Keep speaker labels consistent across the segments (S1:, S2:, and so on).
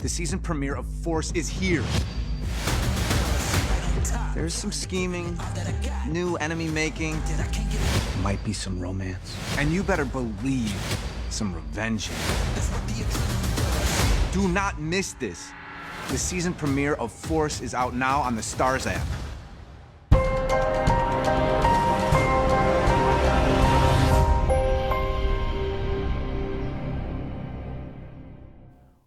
S1: The season premiere of Force is here. There's some scheming, new enemy making, might be some romance, and you better believe some revenge. Do not miss this. The season premiere of Force is out now on the Starz app.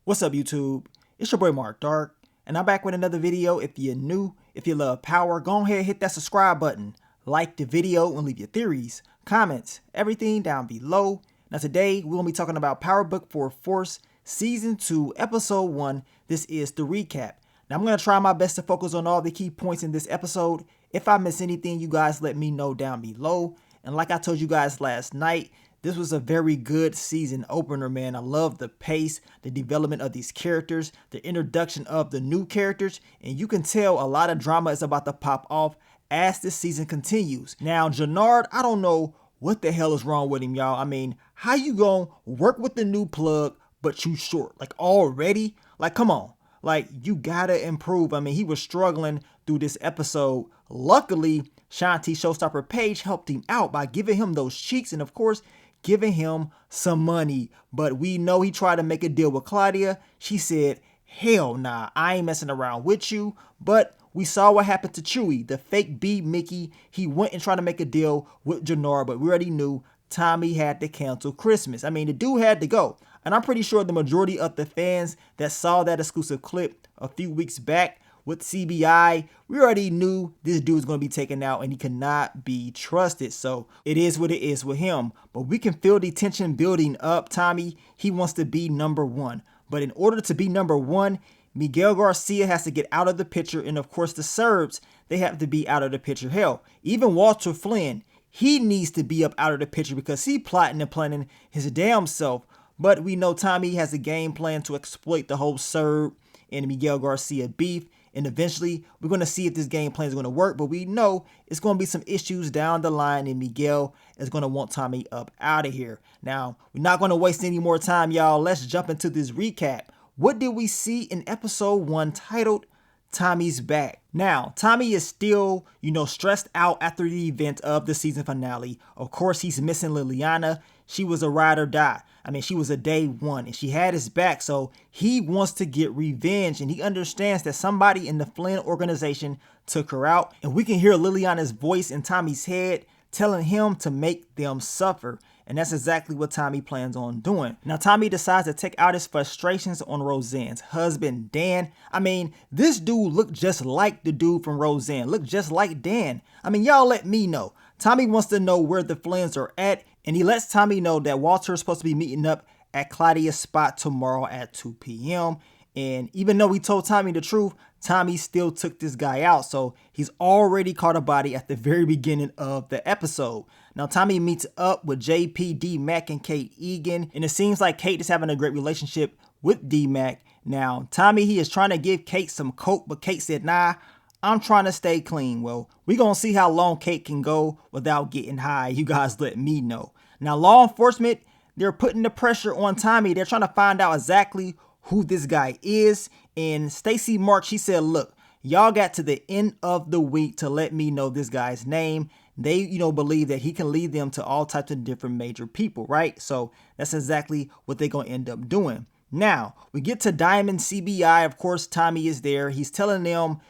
S2: What's up, YouTube? It's your boy Mark Dark, and I'm back with another video. If you're new, if you love power, go ahead and hit that subscribe button, like the video, and leave your theories, comments, everything down below. Now today, we're going to be talking about Power Book for Force Season 2, Episode 1. This is the recap. Now I'm going to try my best to focus on all the key points in this episode. If I miss anything, you guys let me know down below. And like I told you guys last night, this was a very good season opener, man. I love the pace, the development of these characters, the introduction of the new characters, and you can tell a lot of drama is about to pop off as this season continues. Now, Jannard, I don't know what the hell is wrong with him, y'all. I mean, how you gonna work with the new plug, but you short? Like, already? Like, come on. Like, you gotta improve. I mean, he was struggling through this episode. Luckily, Shanti Showstopper Paige helped him out by giving him those cheeks and, of course, giving him some money. But we know he tried to make a deal with Claudia. She said, hell nah, I ain't messing around with you. But we saw what happened to Chewie, the fake B Mickey. He went and tried to make a deal with Jannard, but we already knew Tommy had to cancel Christmas. I mean, the dude had to go. And I'm pretty sure the majority of the fans that saw that exclusive clip a few weeks back with CBI, we already knew this dude was going to be taken out and he could not be trusted. So it is what it is with him. But we can feel the tension building up. Tommy, he wants to be number one. But in order to be number one, Miguel Garcia has to get out of the picture. And of course, the Serbs, they have to be out of the picture. Hell, even Walter Flynn, he needs to be up out of the picture because he plotting and planning his damn self. But we know Tommy has a game plan to exploit the whole Serb and Miguel Garcia beef. And eventually, we're going to see if this game plan is going to work. But we know it's going to be some issues down the line. And Miguel is going to want Tommy up out of here. Now, we're not going to waste any more time, y'all. Let's jump into this recap. What did we see in episode 1 titled Tommy's Back? Now, Tommy is still, stressed out after the event of the season finale. Of course, he's missing Liliana. She was a ride or die. I mean, she was a day one and she had his back. So he wants to get revenge and he understands that somebody in the Flynn organization took her out. And we can hear Liliana's voice in Tommy's head telling him to make them suffer. And that's exactly what Tommy plans on doing. Now, Tommy decides to take out his frustrations on Roseanne's husband, Dan. I mean, this dude looked just like the dude from Roseanne, looked just like Dan. I mean, y'all let me know. Tommy wants to know where the Flynns are at, and he lets Tommy know that Walter is supposed to be meeting up at Claudia's spot tomorrow at 2 p.m. And even though we told Tommy the truth, Tommy still took this guy out. So he's already caught a body at the very beginning of the episode. Now, Tommy meets up with JP, D-Mac, and Kate Egan. And it seems like Kate is having a great relationship with D-Mac. Now, Tommy, he is trying to give Kate some coke, but Kate said, nah, I'm trying to stay clean. Well, we're going to see how long Kate can go without getting high. You guys let me know. Now, law enforcement, they're putting the pressure on Tommy. They're trying to find out exactly who this guy is. And Stacy Mark, she said, look, y'all got to the end of the week to let me know this guy's name. They, believe that he can lead them to all types of different major people, right? So that's exactly what they're going to end up doing. Now, we get to Diamond CBI. Of course, Tommy is there. He's telling them,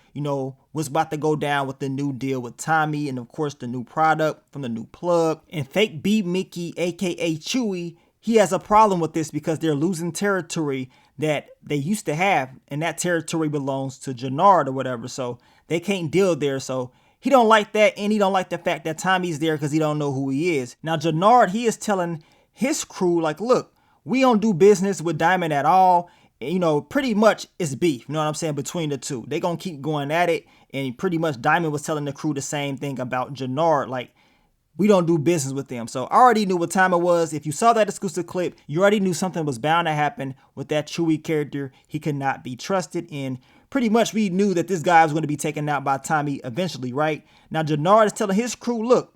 S2: what's about to go down with the new deal with Tommy. And of course, the new product from the new plug. And fake B Mickey, aka Chewie, he has a problem with this because they're losing territory that they used to have. And that territory belongs to Jannard or whatever. So they can't deal there. So he don't like that. And he don't like the fact that Tommy's there because he don't know who he is. Now, Jannard, he is telling his crew, like, look, we don't do business with Diamond at all. Pretty much it's beef, you know what I'm saying, between the two. They gonna keep going at it. And pretty much Diamond was telling the crew the same thing about Jannard. Like, we don't do business with them. So I already knew what time it was. If you saw that exclusive clip, you already knew something was bound to happen with that Chewie character. He could not be trusted. And pretty much we knew that this guy was going to be taken out by Tommy eventually, right? Now, Jannard is telling his crew, look,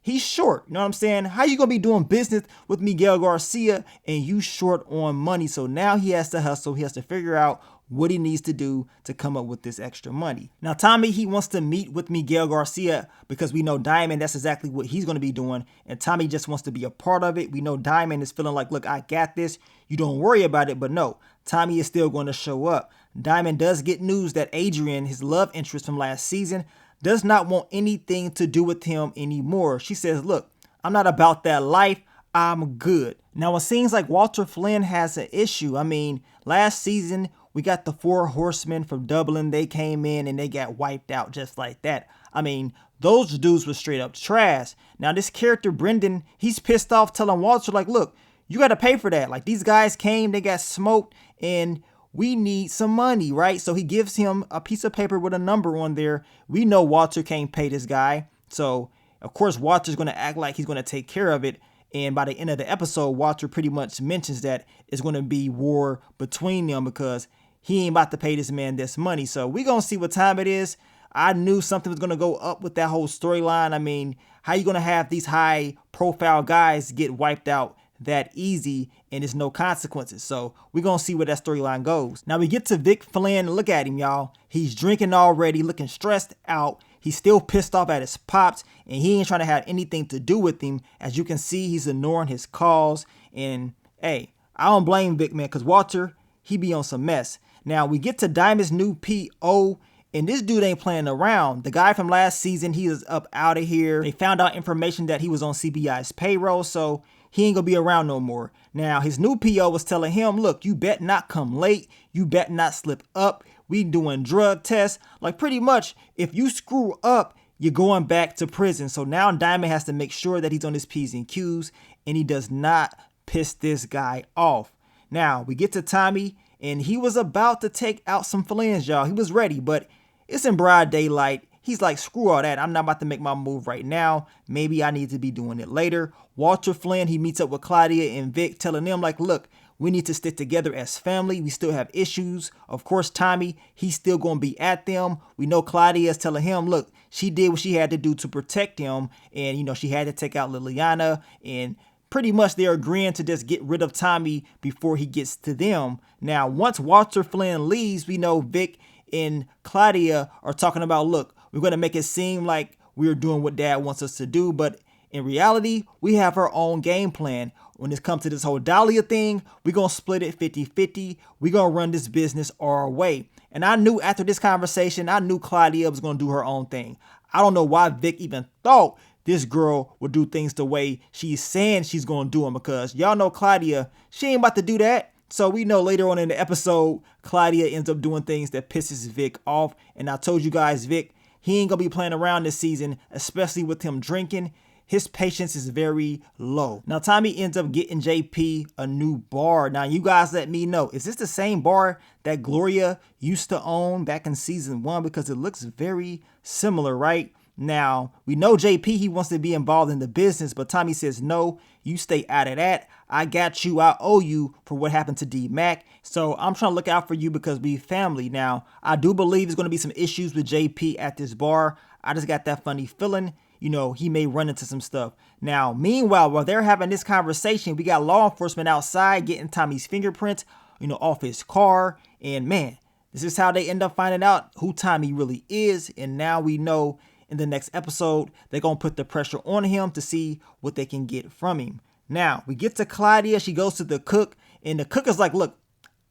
S2: He's short, you know what I'm saying? How you gonna be doing business with Miguel Garcia and you short on money? So now he has to hustle. He has to figure out what he needs to do to come up with this extra money. Now, Tommy, he wants to meet with Miguel Garcia because we know Diamond, that's exactly what he's going to be doing. And Tommy just wants to be a part of it. We know Diamond is feeling like, look, I got this. You don't worry about it. But no, Tommy is still going to show up. Diamond does get news that Adrian, his love interest from last season, does not want anything to do with him anymore. She says, look, I'm not about that life. I'm good. Now, it seems like Walter Flynn has an issue. I mean, last season, we got the 4 horsemen from Dublin. They came in and they got wiped out just like that. I mean, those dudes were straight up trash. Now, this character, Brendan, he's pissed off telling Walter, like, look, you got to pay for that. Like, these guys came, they got smoked, and we need some money, right? So he gives him a piece of paper with a number on there. We know Walter can't pay this guy. So, of course, Walter's going to act like he's going to take care of it. And by the end of the episode, Walter pretty much mentions that it's going to be war between them because he ain't about to pay this man this money. So we're going to see what time it is. I knew something was going to go up with that whole storyline. I mean, how you going to have these high profile guys get wiped out that easy and there's no consequences? So we're going to see where that storyline goes. Now we get to Vic Flynn. Look at him, y'all. He's drinking already, looking stressed out. He's still pissed off at his pops and he ain't trying to have anything to do with him. As you can see, he's ignoring his calls. And hey, I don't blame Vic, man, because Walter, he be on some mess. Now we get to Diamond's new PO. And this dude ain't playing around. The guy from last season, he is up out of here. They found out information that he was on CBI's payroll, so he ain't gonna be around no more. Now, his new PO was telling him, look, you bet not come late. You bet not slip up. We doing drug tests. Like, pretty much, if you screw up, you're going back to prison. So now Diamond has to make sure that he's on his P's and Q's, and he does not piss this guy off. Now, we get to Tommy, and he was about to take out some Flynn's, y'all. He was ready, but it's in broad daylight. He's like, screw all that. I'm not about to make my move right now. Maybe I need to be doing it later. Walter Flynn, he meets up with Claudia and Vic, telling them like, look, we need to stick together as family. We still have issues. Of course, Tommy, he's still going to be at them. We know Claudia is telling him, look, she did what she had to do to protect him. And, you know, she had to take out Liliana. And pretty much they're agreeing to just get rid of Tommy before he gets to them. Now, once Walter Flynn leaves, we know Vic and Claudia are talking about, look, we're going to make it seem like we're doing what Dad wants us to do. But in reality, we have our own game plan. When it comes to this whole Dahlia thing, we're going to split it 50-50. We're going to run this business our way. And I knew after this conversation, I knew Claudia was going to do her own thing. I don't know why Vic even thought this girl would do things the way she's saying she's going to do them, because y'all know Claudia, she ain't about to do that. So we know later on in the episode, Claudia ends up doing things that pisses Vic off. And I told you guys, Vic, he ain't going to be playing around this season, especially with him drinking. His patience is very low. Now, Tommy ends up getting JP a new bar. Now, you guys let me know, is this the same bar that Gloria used to own back in season 1? Because it looks very similar, right? Now, we know JP, he wants to be involved in the business, but Tommy says, no, you stay out of that. I got you. I owe you for what happened to D-Mac. So I'm trying to look out for you because we family. Now, I do believe there's going to be some issues with JP at this bar. I just got that funny feeling, you know, he may run into some stuff. Now, meanwhile, while they're having this conversation, we got law enforcement outside getting Tommy's fingerprints, you know, off his car. And man, this is how they end up finding out who Tommy really is. And now we know in the next episode, they're going to put the pressure on him to see what they can get from him. Now, we get to Claudia. She goes to the cook, and the cook is like, look,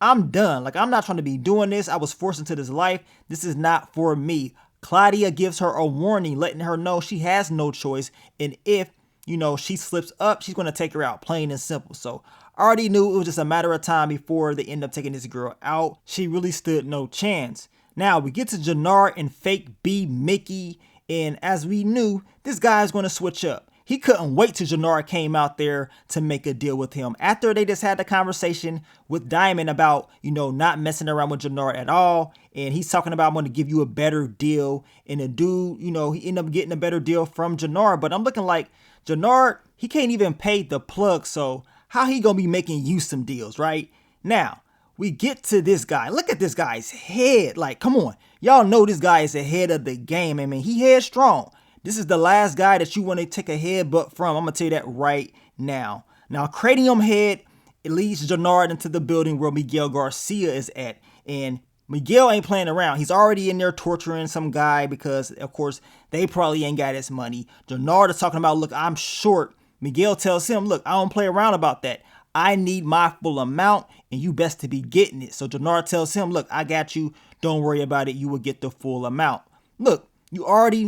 S2: I'm done. Like, I'm not trying to be doing this. I was forced into this life. This is not for me. Claudia gives her a warning, letting her know she has no choice. And if, you know, she slips up, she's going to take her out, plain and simple. So I already knew it was just a matter of time before they end up taking this girl out. She really stood no chance. Now, we get to Jannar and fake B Mickey. And as we knew, this guy's going to switch up. He couldn't wait till Jannar came out there to make a deal with him. After they just had the conversation with Diamond about, you know, not messing around with Jannar at all. And he's talking about, I'm going to give you a better deal. And the dude, you know, he ended up getting a better deal from Jannar. But I'm looking like Jannar, he can't even pay the plug. So how he going to be making you some deals, right? Now, we get to this guy. Look at this guy's head. Like, come on. Y'all know this guy is ahead of the game. I mean, he headstrong. This is the last guy that you want to take a headbutt from. I'm going to tell you that right now. Now, Cranium Head, it leads Jannard into the building where Miguel Garcia is at. And Miguel ain't playing around. He's already in there torturing some guy because, of course, they probably ain't got his money. Jannard is talking about, look, I'm short. Miguel tells him, look, I don't play around about that. I need my full amount and you best to be getting it. So Jannard tells him, look, I got you. Don't worry about it. You will get the full amount. Look, you already,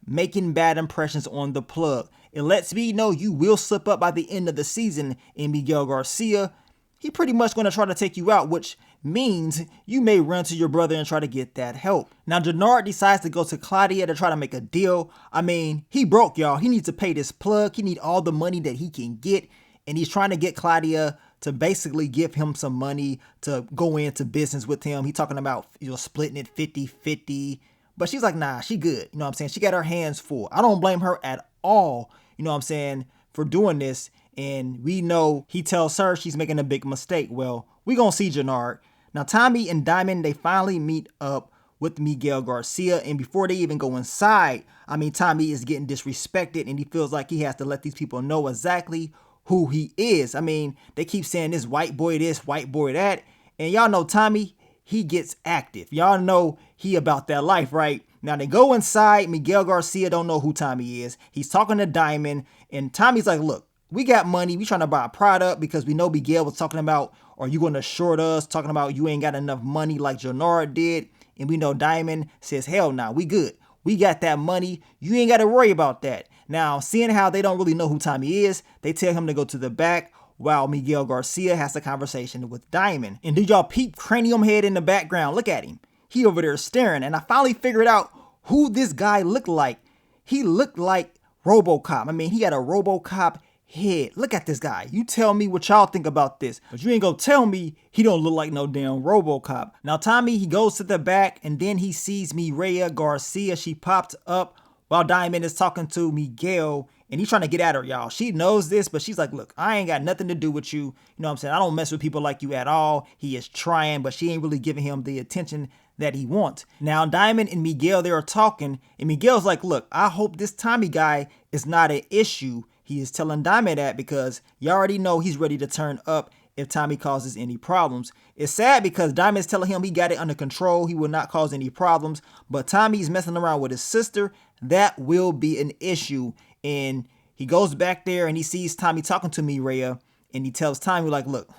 S2: making bad impressions on the plug. It lets me know you will slip up by the end of the season. And Miguel Garcia, he pretty much going to try to take you out, which means you may run to your brother and try to get that help. Now, Jannard decides to go to Claudia to try to make a deal. I mean, he broke, y'all. He needs to pay this plug. He needs all the money that he can get. And he's trying to get Claudia to basically give him some money to go into business with him. He's talking about, splitting it 50-50. But she's like, nah, she good. You know what I'm saying? She got her hands full. I don't blame her at all, for doing this. And we know he tells her she's making a big mistake. Well, we gonna see Jannard. Now, Tommy and Diamond, they finally meet up with Miguel Garcia. And before they even go inside, Tommy is getting disrespected and he feels like he has to let these people know exactly who he is. They keep saying this white boy this, white boy that. And y'all know Tommy, he gets active. Y'all know he about that life, right? Now they go inside. Miguel Garcia don't know who Tommy is. He's talking to Diamond and Tommy's like, look, we got money. We trying to buy a product because we know Miguel was talking about, are you going to short us? Talking about you ain't got enough money like Jannard did. And we know Diamond says, hell nah, we good. We got that money. You ain't got to worry about that. Now, seeing how they don't really know who Tommy is, they tell him to go to the back while Miguel Garcia has a conversation with Diamond. And did y'all peep Cranium Head in the background? Look at him. He over there staring. And I finally figured out who this guy looked like. He looked like RoboCop. He had a RoboCop head. Look at this guy. You tell me what y'all think about this. But you ain't gonna tell me he don't look like no damn RoboCop. Now, Tommy, he goes to the back and then he sees Mireya Garcia. She popped up while Diamond is talking to Miguel and he's trying to get at her, y'all. She knows this, but she's like, look, I ain't got nothing to do with you. You know what I'm saying? I don't mess with people like you at all. He is trying, but she ain't really giving him the attention that he wants. Now, Diamond and Miguel, they are talking and Miguel's like, look, I hope this Tommy guy is not an issue. He is telling Diamond that because you already know he's ready to turn up if Tommy causes any problems. It's sad because Diamond's telling him he got it under control. He will not cause any problems. But Tommy's messing around with his sister. That will be an issue. And he goes back there and he sees Tommy talking to Mireya. And he tells Tommy, like, look,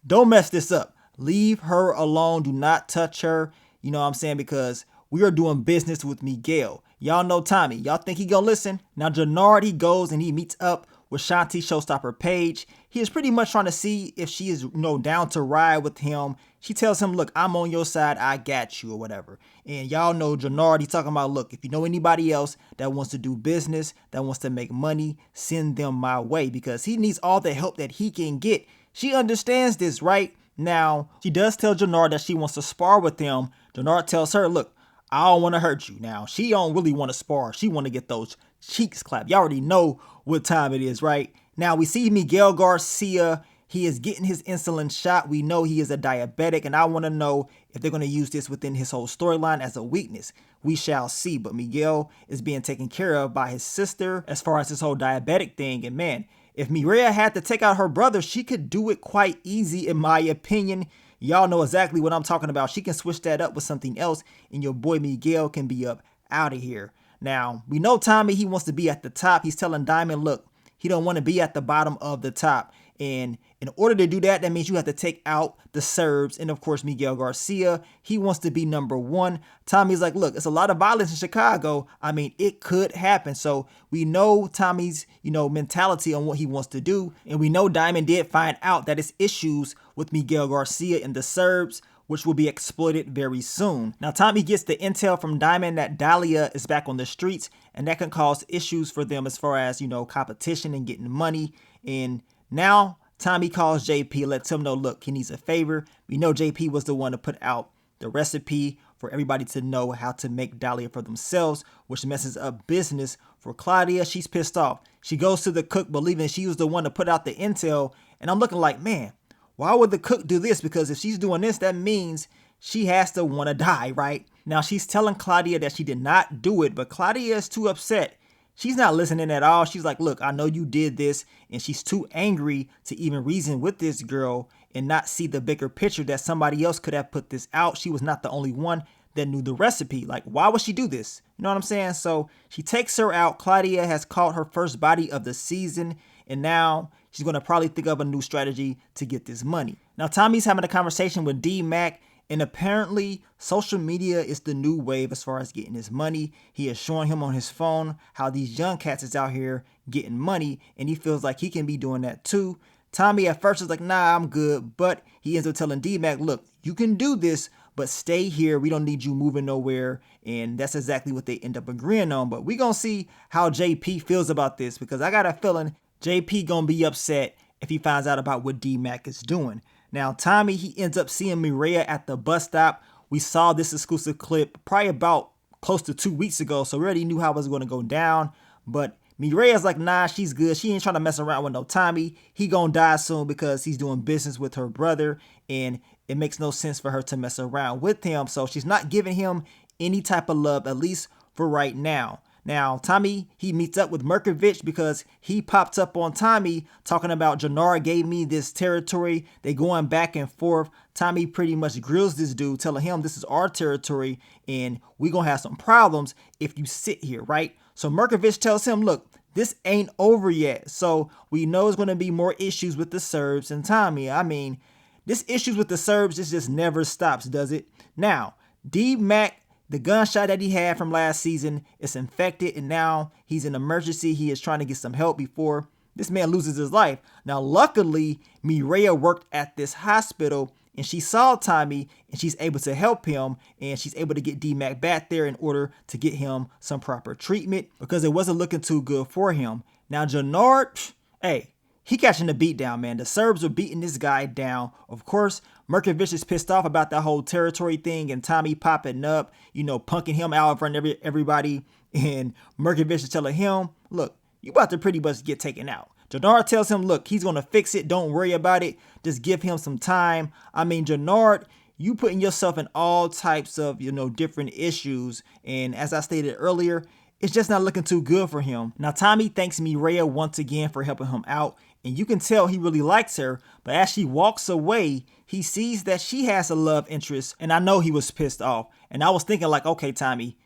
S2: don't mess this up. Leave her alone. Do not touch her. You know what I'm saying? Because we are doing business with Miguel. Y'all know Tommy. Y'all think he gonna listen? Now, Jannard, he goes and he meets up with Shanti Showstopper Paige. He is pretty much trying to see if she is, down to ride with him. She tells him, look, I'm on your side. I got you or whatever. And y'all know Jannard, he's talking about, look, if you know anybody else that wants to do business, that wants to make money, send them my way because he needs all the help that he can get. She understands this, right? Now, she does tell Jannard that she wants to spar with him. Jannard tells her, look, I don't want to hurt you. Now, she don't really want to spar. She want to get those cheeks clapped. Y'all already know what time it is, right? Now, we see Miguel Garcia. He is getting his insulin shot. We know he is a diabetic, and I want to know if they're going to use this within his whole storyline as a weakness. We shall see, but Miguel is being taken care of by his sister as far as this whole diabetic thing. And man, if Mireya had to take out her brother, she could do it quite easy, in my opinion. Y'all know exactly what I'm talking about. She can switch that up with something else, and your boy Miguel can be up out of here. Now, we know Tommy, he wants to be at the top. He's telling Diamond, look, he don't want to be at the bottom of the top. And in order to do that, that means you have to take out the Serbs. And of course, Miguel Garcia, he wants to be number one. Tommy's like, look, it's a lot of violence in Chicago. It could happen. So we know Tommy's, mentality on what he wants to do. And we know Diamond did find out that it's issues with Miguel Garcia and the Serbs, which will be exploited very soon. Now, Tommy gets the intel from Diamond that Dahlia is back on the streets, and that can cause issues for them as far as, competition and getting money. And now Tommy calls JP, lets him know, look, he needs a favor. We know JP was the one to put out the recipe for everybody to know how to make Dahlia for themselves, which messes up business for Claudia. She's pissed off. She goes to the cook believing she was the one to put out the intel. And I'm looking like, man, why would the cook do this? Because if she's doing this, that means she has to want to die, right? Now, she's telling Claudia that she did not do it, but Claudia is too upset. she's not listening at all. She's like, look, I know you did this. And she's too angry to even reason with this girl and not see the bigger picture that somebody else could have put this out. She was not the only one that knew the recipe. Like, why would she do this? You know what I'm saying? So she takes her out. Claudia has caught her first body of the season, and now she's going to probably think of a new strategy to get this money. Now, Tommy's having a conversation with D-Mac, and apparently social media is the new wave as far as getting his money. He is showing him on his phone how these young cats is out here getting money, and he feels like he can be doing that too. Tommy at first is like, nah, I'm good, but he ends up telling D-Mac, look, you can do this, but stay here. We don't need you moving nowhere. And that's exactly what they end up agreeing on. But we gonna see how JP feels about this, because I got a feeling JP gonna be upset if he finds out about what D-Mac is doing. Now, Tommy, he ends up seeing Mireya at the bus stop. We saw this exclusive clip probably about close to 2 weeks ago, so we already knew how it was going to go down. But Mireya's like, nah, she's good. She ain't trying to mess around with no Tommy. He gonna die soon because he's doing business with her brother, and it makes no sense for her to mess around with him. So she's not giving him any type of love, at least for right now. Now, Tommy, he meets up with Merkovich because he popped up on Tommy talking about Jannar gave me this territory. They going back and forth. Tommy pretty much grills this dude, telling him this is our territory and we gonna have some problems if you sit here, right? So Merkovich tells him, look, this ain't over yet. So we know it's gonna be more issues with the Serbs and Tommy. I mean, this issues with the Serbs, this just never stops, does it? Now, D-Mac, the gunshot that he had from last season is infected, and now he's in emergency. He is trying to get some help before this man loses his life. Now, luckily, Mireya worked at this hospital, and she saw Tommy, and she's able to help him, and she's able to get D-Mac back there in order to get him some proper treatment because it wasn't looking too good for him. Now, Jannar, hey, he catching the beat down, man. The Serbs are beating this guy down. Of course, Merkovich is pissed off about that whole territory thing and Tommy popping up, you know, punking him out in front of everybody. And Merkovich is telling him, look, you about to pretty much get taken out. Jannar tells him, look, he's going to fix it. Don't worry about it. Just give him some time. I mean, Jannar, you putting yourself in all types of, you know, different issues. And as I stated earlier, it's just not looking too good for him. Now, Tommy thanks Mireya once again for helping him out. And you can tell he really likes her. But as she walks away, he sees that she has a love interest. And I know he was pissed off. And I was thinking like, okay, Tommy,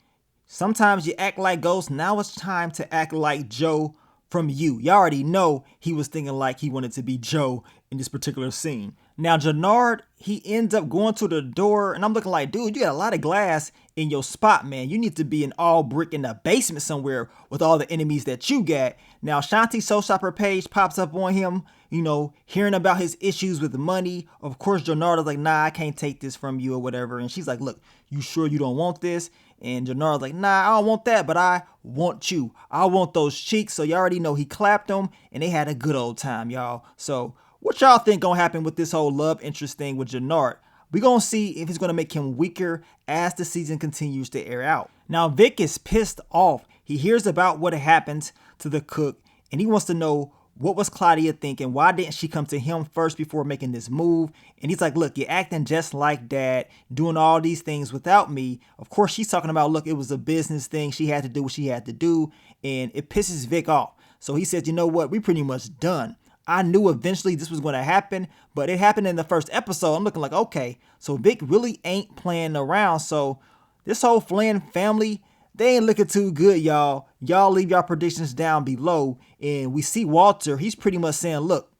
S2: sometimes you act like Ghost. Now it's time to act like Joe from You. You already know he was thinking like he wanted to be Joe in this particular scene. Now, Jannar, he ends up going to the door, and I'm looking like, dude, you got a lot of glass in your spot, man. You need to be in all brick in the basement somewhere with all the enemies that you got. Now, Shanti Soul Shopper page pops up on him, you know, hearing about his issues with money. Of course, Jannar is like, nah, I can't take this from you or whatever. And she's like, look, you sure you don't want this? And Janar's like, nah, I don't want that, but I want you. I want those cheeks. So you already know he clapped them, and they had a good old time, y'all. So what y'all think gonna happen with this whole love interest thing with Jannar? We gonna see if it's gonna make him weaker as the season continues to air out. Now, Vic is pissed off. He hears about what happened to the cook, and he wants to know, what was Claudia thinking? Why didn't she come to him first before making this move? And he's like, look, you're acting just like Dad, doing all these things without me. Of course, she's talking about, look, it was a business thing. She had to do what she had to do. And it pisses Vic off. So he says, you know what? We pretty much done. I knew eventually this was going to happen, but it happened in the first episode. I'm looking like, okay, so Vic really ain't playing around. So this whole Flynn family, they ain't looking too good, y'all. Y'all leave y'all predictions down below. And we see Walter, he's pretty much saying, look,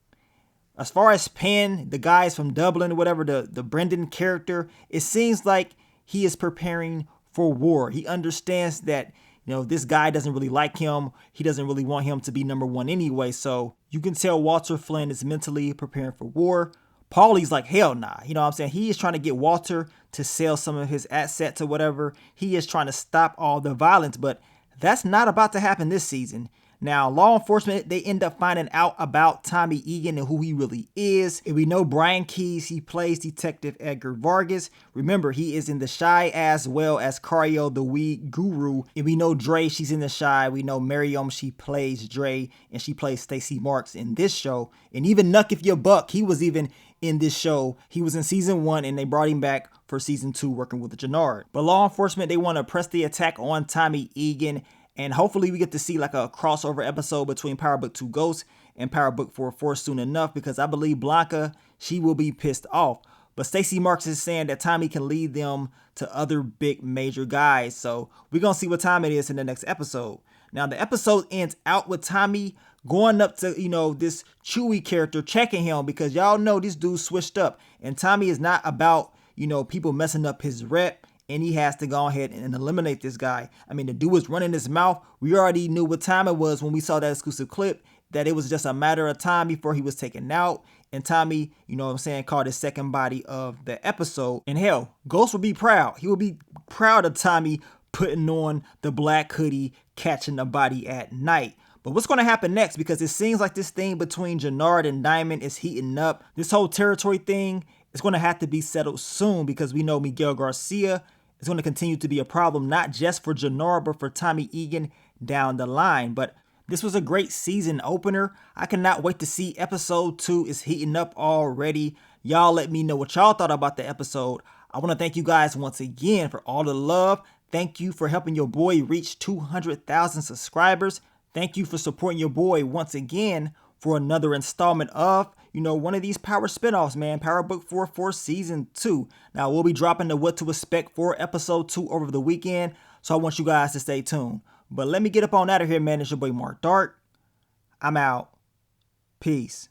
S2: as far as Penn, the guys from Dublin or whatever, the Brendan character, it seems like he is preparing for war. He understands that, you know, this guy doesn't really like him. He doesn't really want him to be number one anyway. So you can tell Walter Flynn is mentally preparing for war. Paulie's like, hell nah. You know what I'm saying? He is trying to get Walter to sell some of his assets or whatever. He is trying to stop all the violence, but that's not about to happen this season. Now, law enforcement, they end up finding out about Tommy Egan and who he really is. And we know Brian Keys, he plays Detective Edgar Vargas. Remember, he is in The Shy as well as Cario the Weed Guru. And we know Dre, she's in The Shy. We know Miriam, she plays Dre, and she plays Stacey Marks in this show. And even Nuck If You Buck, he was even in this show. He was in season 1 and they brought him back for season 2 working with Jannar. But law enforcement, they want to press the attack on Tommy Egan And hopefully we get to see like a crossover episode between Power Book 2 Ghost and Power Book 4 Force soon enough, because I believe Blanca, she will be pissed off. But Stacey Marks is saying that Tommy can lead them to other big major guys. So we're going to see what time it is in the next episode. Now the episode ends out with Tommy going up to, this Chewie character, checking him, because y'all know this dude switched up. And Tommy is not about, people messing up his rep. And he has to go ahead and eliminate this guy. I mean, the dude was running his mouth. We already knew what time it was when we saw that exclusive clip, that it was just a matter of time before he was taken out. And Tommy, called his second body of the episode. And hell, Ghost would be proud. He would be proud of Tommy putting on the black hoodie, catching the body at night. But what's going to happen next? Because it seems like this thing between Jannard and Diamond is heating up. This whole territory thing is going to have to be settled soon, because we know Miguel Garcia is going to continue to be a problem, not just for Jannard, but for Tommy Egan down the line. But this was a great season opener. I cannot wait to see episode 2 is heating up already. Y'all let me know what y'all thought about the episode. I want to thank you guys once again for all the love. Thank you for helping your boy reach 200,000 subscribers. Thank you for supporting your boy once again for another installment of, one of these Power spinoffs, man. Power Book 4 for Season 2. Now, we'll be dropping the What to Expect for Episode 2 over the weekend, so I want you guys to stay tuned. But let me get up on out of here, man. It's your boy Mark Dark. I'm out. Peace.